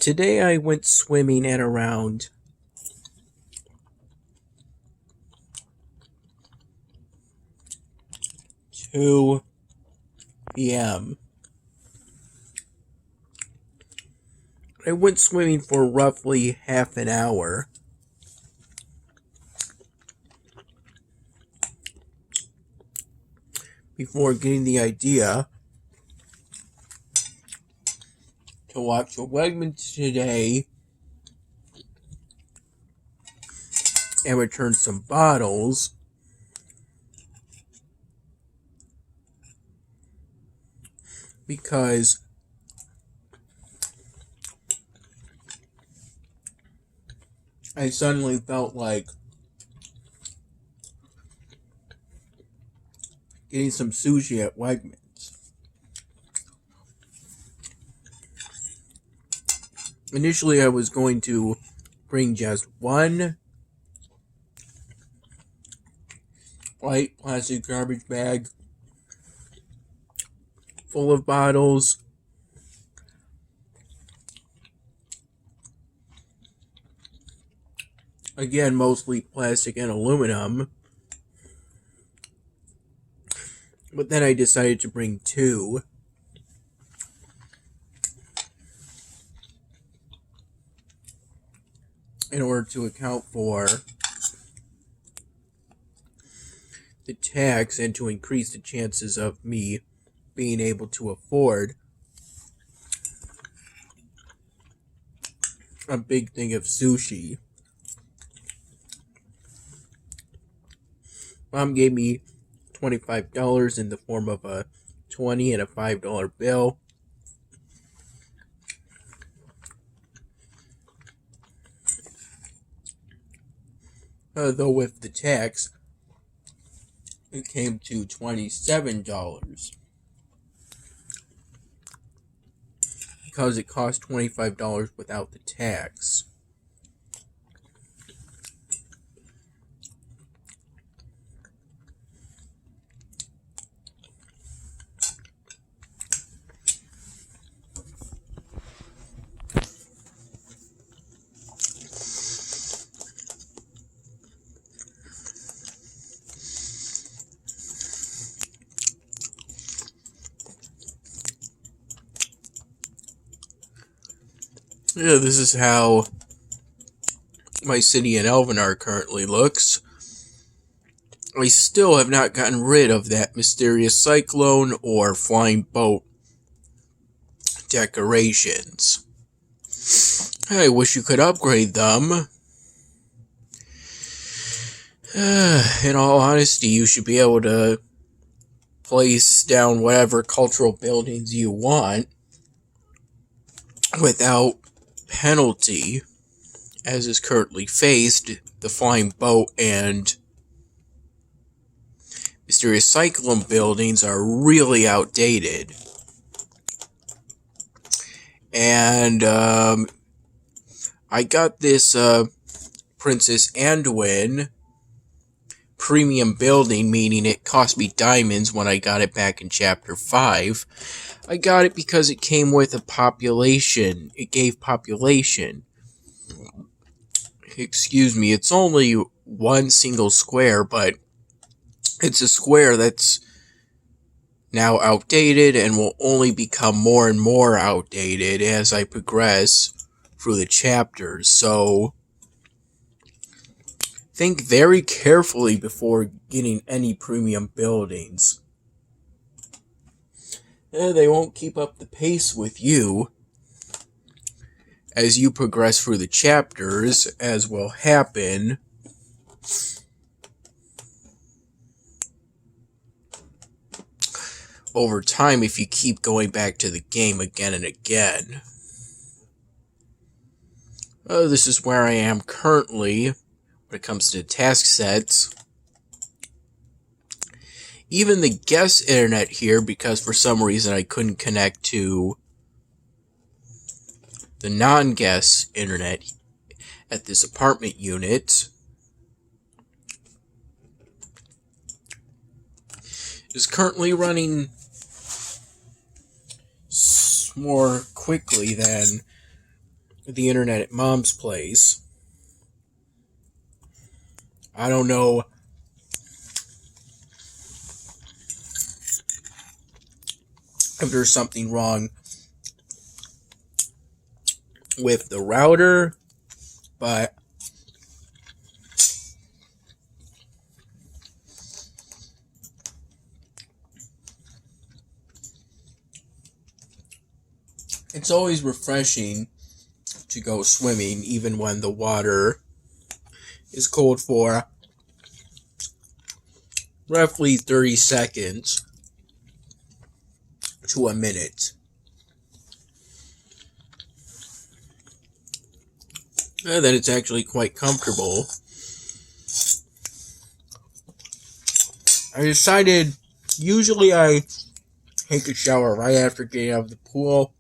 Today I went swimming at around 2 p.m. I went swimming for roughly half an hour. Before getting the idea to watch LiQWYD today and return some bottles because I suddenly felt like getting some sushi at Wegmans. Initially, I was going to bring just one white plastic garbage bag full of bottles. Again, mostly plastic and aluminum. But then I decided to bring two. In order to account for the tax and to increase the chances of me being able to afford a big thing of sushi. Mom gave me $25 in the form of a $20 and a $5 bill. Though with the tax, it came to $27. Because it cost $25 without the tax. Yeah, this is how my city in Elvenar currently looks. I still have not gotten rid of that mysterious cyclone or flying boat decorations. I wish you could upgrade them. In all honesty, you should be able to place down whatever cultural buildings you want without penalty, as is currently faced. The flying boat and mysterious cyclone buildings are really outdated. And I got this Princess Anduin premium building, meaning it cost me diamonds when I got it back in Chapter 5. I got it because it came with a population. It gave population. Excuse me, it's only one single square, but it's a square that's now outdated and will only become more and more outdated as I progress through the chapters. So think very carefully before getting any premium buildings. They won't keep up the pace with you as you progress through the chapters, as will happen over time if you keep going back to the game again and again. This is where I am currently when it comes to task sets. Even the guest internet here, because for some reason I couldn't connect to the non-guest internet at this apartment unit, is currently running more quickly than the internet at Mom's place. I don't know if there's something wrong with the router, but it's always refreshing to go swimming, even when the water is cold for roughly 30 seconds to a minute. And then it's actually quite comfortable. I decided, usually I take a shower right after getting out of the pool,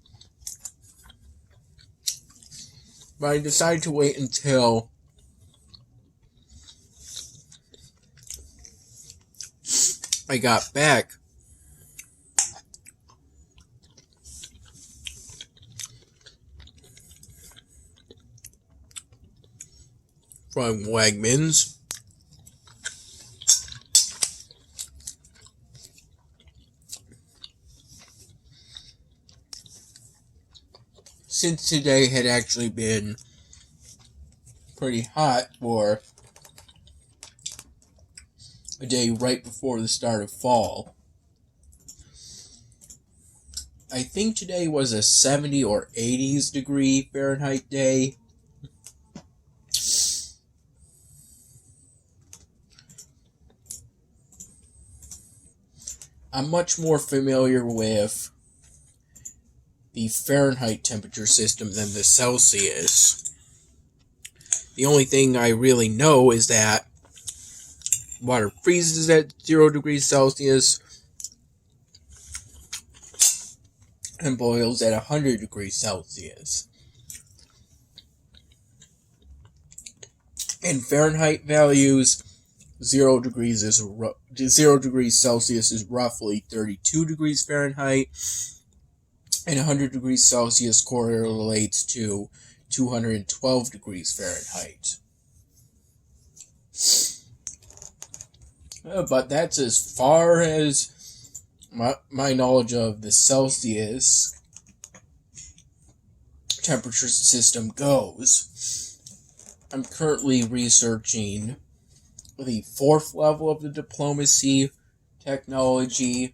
but I decided to wait until I got back from Wegmans. Since today had actually been pretty hot for a day right before the start of fall. I think today was a 70 or 80s degree Fahrenheit day. I'm much more familiar with the Fahrenheit temperature system than the Celsius. The only thing I really know is that water freezes at 0 degrees Celsius and boils at 100 degrees Celsius. In Fahrenheit values, 0 degrees Celsius is roughly 32 degrees Fahrenheit, and 100 degrees Celsius correlates to 212 degrees Fahrenheit. But that's as far as my knowledge of the Celsius temperature system goes. I'm currently researching the 4th level of the diplomacy technology,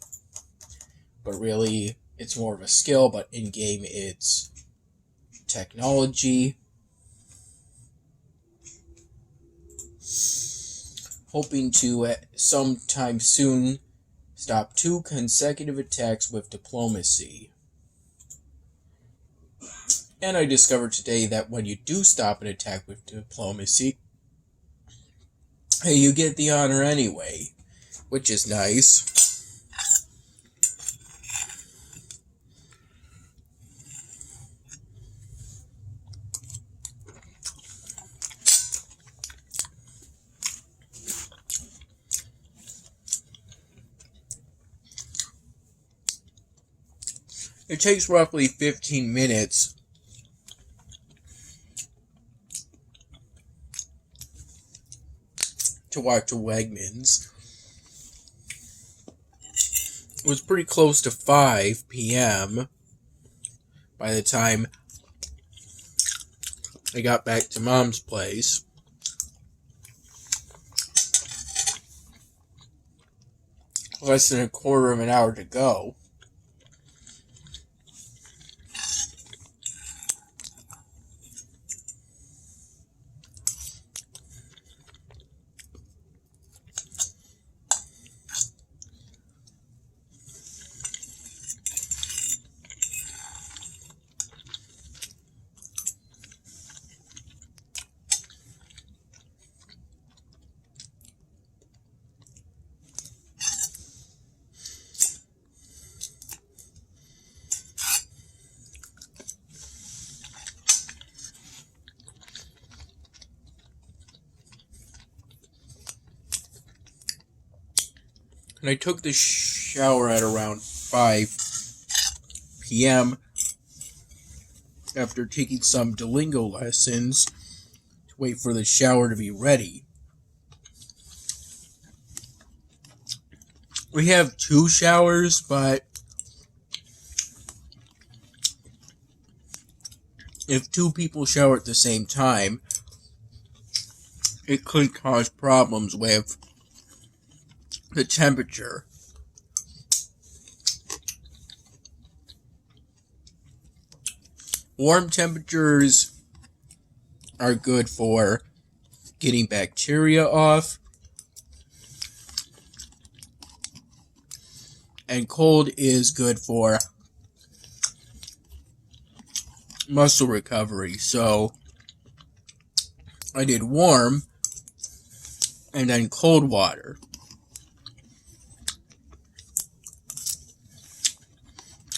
but really it's more of a skill, but in-game it's technology. Hoping to, sometime soon, stop 2 consecutive attacks with diplomacy. And I discovered today that when you do stop an attack with diplomacy, you get the honor anyway, which is nice. It takes roughly 15 minutes to walk to Wegmans. It was pretty close to 5 p.m. by the time I got back to Mom's place. Less than a quarter of an hour to go. And I took the shower at around 5 p.m. after taking some Duolingo lessons to wait for the shower to be ready. We have 2 showers, but if 2 people shower at the same time, it could cause problems with the temperature. Warm temperatures are good for getting bacteria off, and cold is good for muscle recovery. So I did warm and then cold water.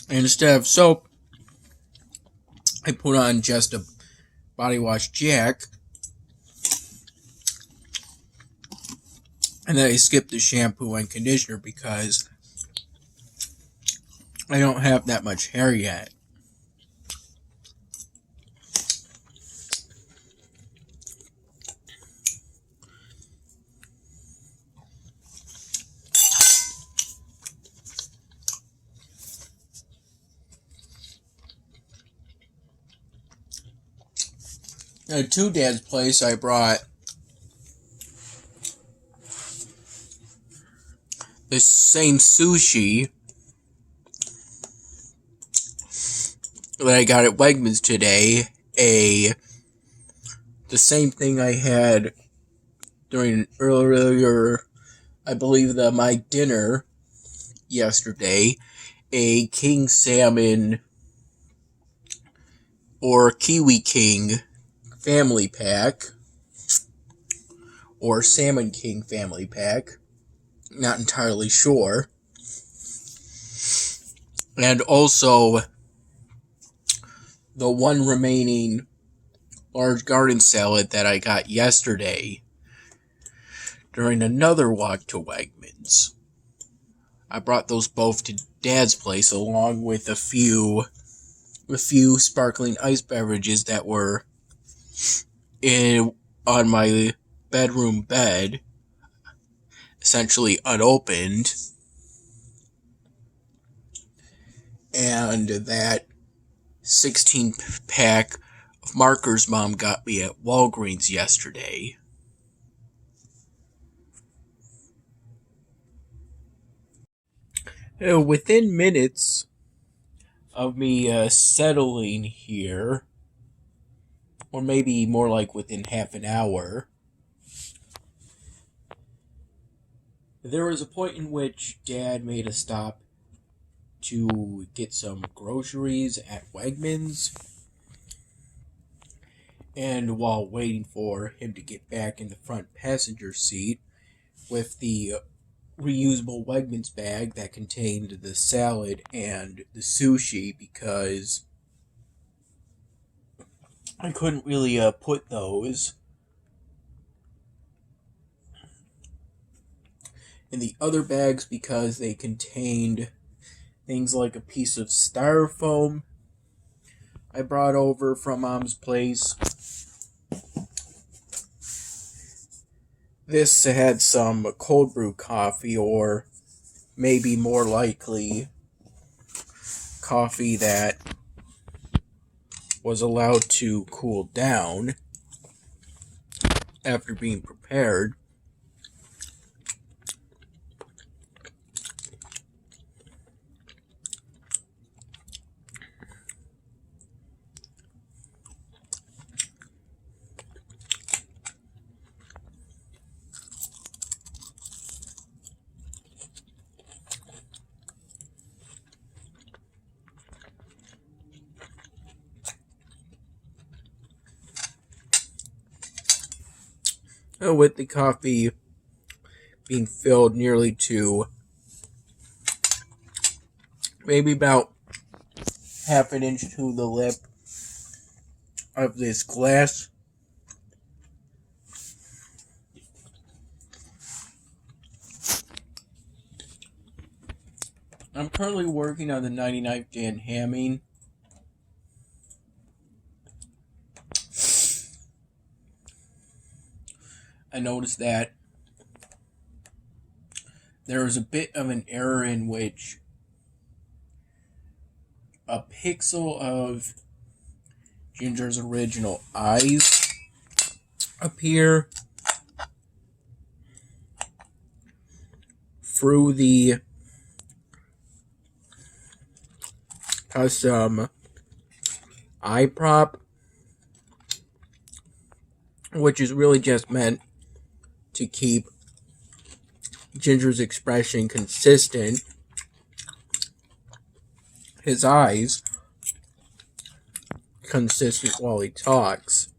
And instead of soap, I put on just a body wash Jack, and then I skipped the shampoo and conditioner because I don't have that much hair yet. To Dad's place, I brought the same sushi that I got at Wegmans today. The same thing I had during earlier, I believe, my dinner yesterday. A king salmon or Kiwi King family pack, or Salmon King family pack, not entirely sure. And also the one remaining large garden salad that I got yesterday during another walk to Wegmans. I brought those both to Dad's place along with a few sparkling ice beverages that were on my bedroom bed, essentially unopened, and that 16-pack of markers Mom got me at Walgreens yesterday. Within minutes of me settling here, or maybe more like within half an hour, there was a point in which Dad made a stop to get some groceries at Wegmans, and while waiting for him to get back in the front passenger seat with the reusable Wegmans bag that contained the salad and the sushi, because I couldn't really put those in the other bags because they contained things like a piece of styrofoam I brought over from Mom's place. This had some cold brew coffee, or maybe more likely coffee that was allowed to cool down after being prepared. With the coffee being filled nearly to maybe about half an inch to the lip of this glass. I'm currently working on the 99th day in hamming. I noticed that there was a bit of an error in which a pixel of Ginger's original eyes appear through the custom eye prop, which is really just meant to keep Ginger's expression consistent. His eyes consistent while he talks.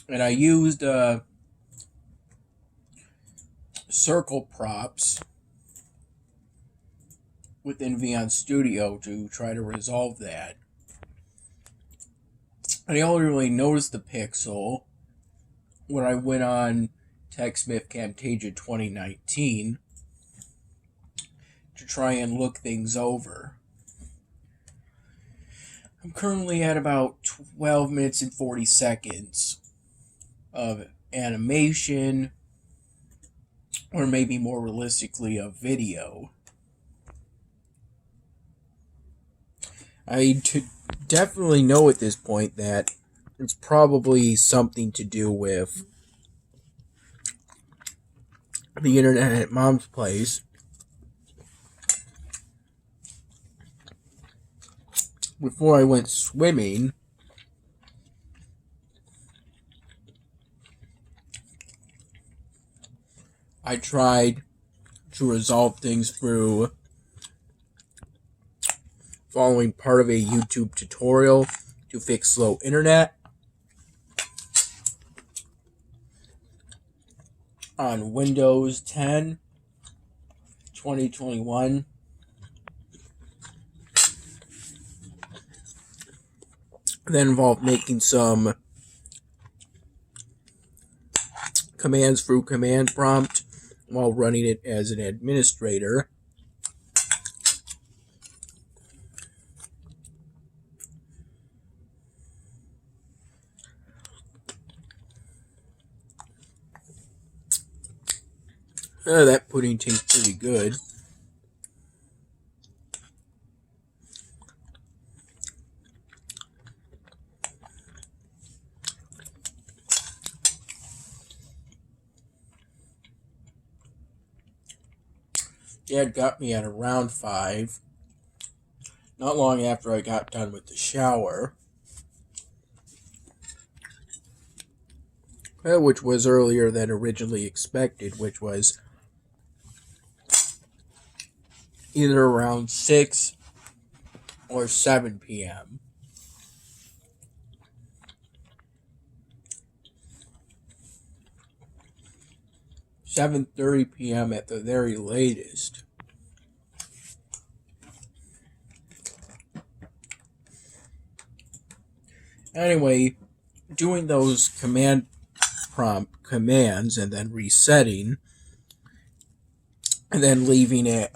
And I used circle props within Vion Studio to try to resolve that. And I only really noticed the pixel when I went on TechSmith Camtasia 2019 to try and look things over. I'm currently at about 12 minutes and 40 seconds of animation, or maybe more realistically, of video. I definitely know at this point that it's probably something to do with the internet at Mom's place. Before I went swimming, I tried to resolve things through following part of a YouTube tutorial to fix slow internet on Windows 10 2021. That involved making some commands through command prompt while running it as an administrator. That pudding tastes pretty good. Dad got me at around 5, not long after I got done with the shower, which was earlier than originally expected, which was either around 6 or 7 p.m. $7:30 p.m. at the very latest. Anyway, doing those command prompt commands and then resetting and then leaving it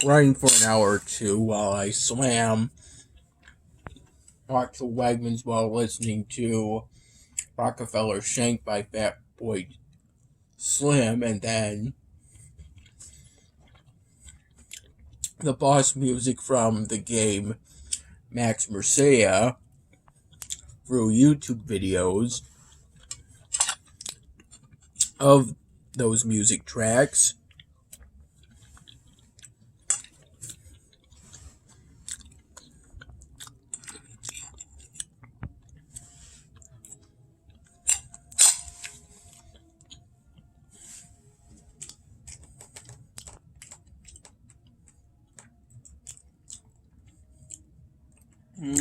running for an hour or two while I swam, walked to Wegmans while listening to Rockefeller Shank by Fat Boy Slim, and then the boss music from the game Max Mercia through YouTube videos of those music tracks.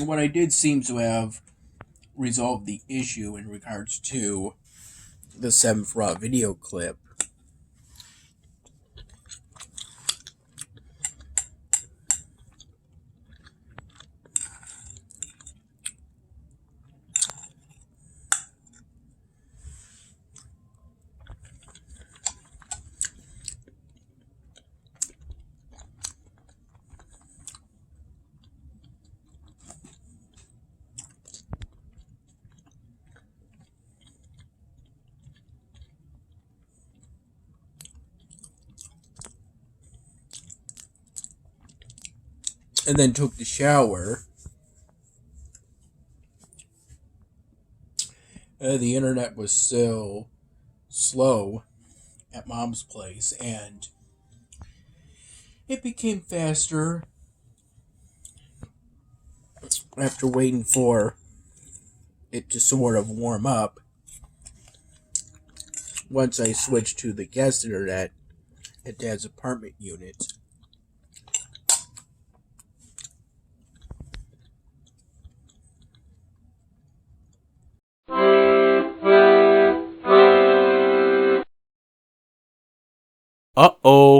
What I did seem to have resolve the issue in regards to the 7th Raw video clip. And then took the shower. The internet was so slow at Mom's place, and it became faster after waiting for it to sort of warm up. Once I switched to the guest internet at Dad's apartment unit. Uh-oh.